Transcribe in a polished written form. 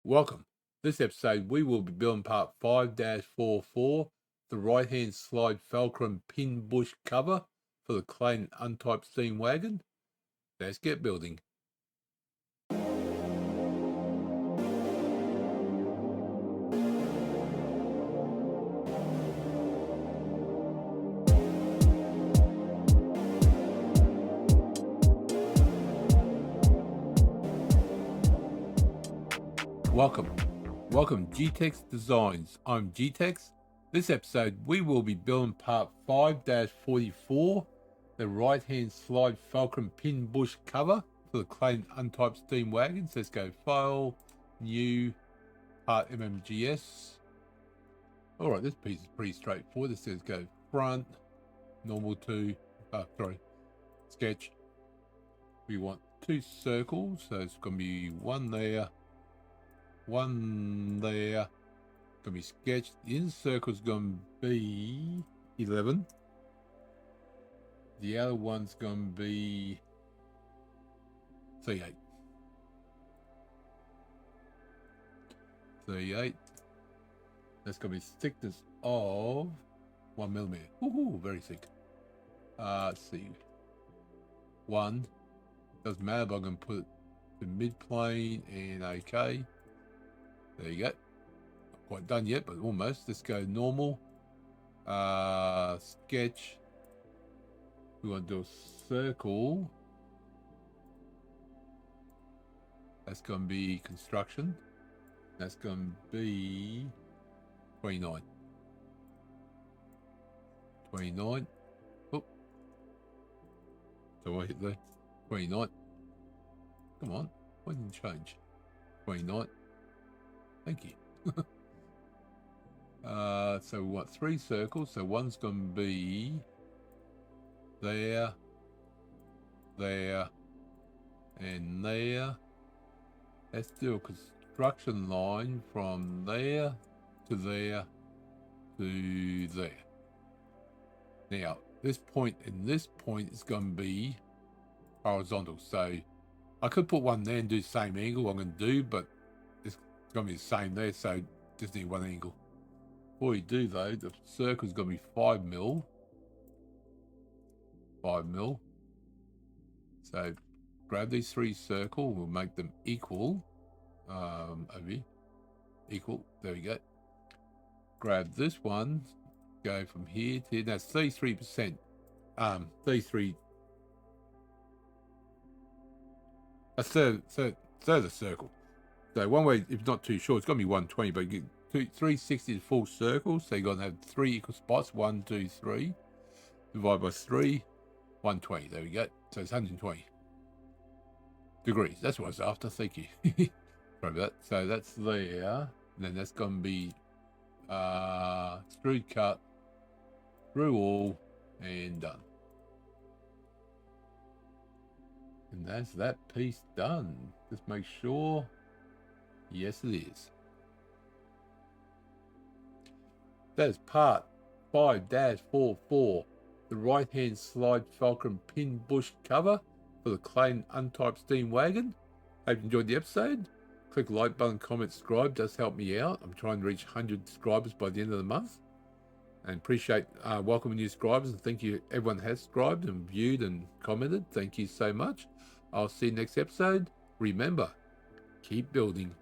Welcome. This episode we will be building part 5-44, the right hand slide Fulcrum Pin Bush cover for the Clayton Undertype Steam Wagon. Let's get building. Welcome G-Tex Designs. I'm G-Tex. This episode we will be building part 5-44, the right hand slide Fulcrum Pin Bush cover for the Clayton Undertype Steam Wagon. So let's go File, New, Part MMGS. Alright, this piece is pretty straightforward. It says go front, normal to, sketch. We want two circles, so it's going to be one there, one there. Going to be sketched. The inner circle is going to be 11. The other one's going to be 38. 38. That's going to be thickness of 1 millimeter. Woohoo, very thick. Let's see. 1. Doesn't matter, but I'm going to put the mid plane and OK. There you go. Not quite done yet, but almost. Let's go normal. Sketch. We want to do a circle. That's going to be construction. That's going to be 29. 29. Oh. So I hit there. 29. Come on. Why didn't it change? 29. Thank you. So we want 3 circles. So one's going to be there, there, and there. Let's do a construction line from there to there to there. Now, this point and this point is going to be horizontal. So I could put one there and do the same angle I'm going to do, but it's going to be the same there, so just need one angle. Before you do though, the circle's going to be 5 mil. 5 mil. So grab these 3 circles, we'll make them equal. Over here. Equal. There we go. Grab this one, go from here to here. That's 33%. 33. A third of the circle. So one way, if not too short, it's going to be 120, but you get 360 is full circle, so you're going to have 3 equal spots. 1, 2, 3. Divide by 3, 120. There we go. So it's 120 degrees. That's what I was after. Thank you. Sorry about that. So that's there. And then that's going to be extrude cut through all and done. And that's that piece done. Just make sure. Yes, it is. That is part 5-44, the right hand slide Fulcrum Pin Bush cover for the Clayton Undertype Steam Wagon. Hope you enjoyed the episode. Click the like button, comment, subscribe. Does help me out. I'm trying to reach 100 subscribers by the end of the month. And appreciate welcoming new subscribers. And thank you, everyone has subscribed and viewed and commented. Thank you so much. I'll see you next episode. Remember, keep building.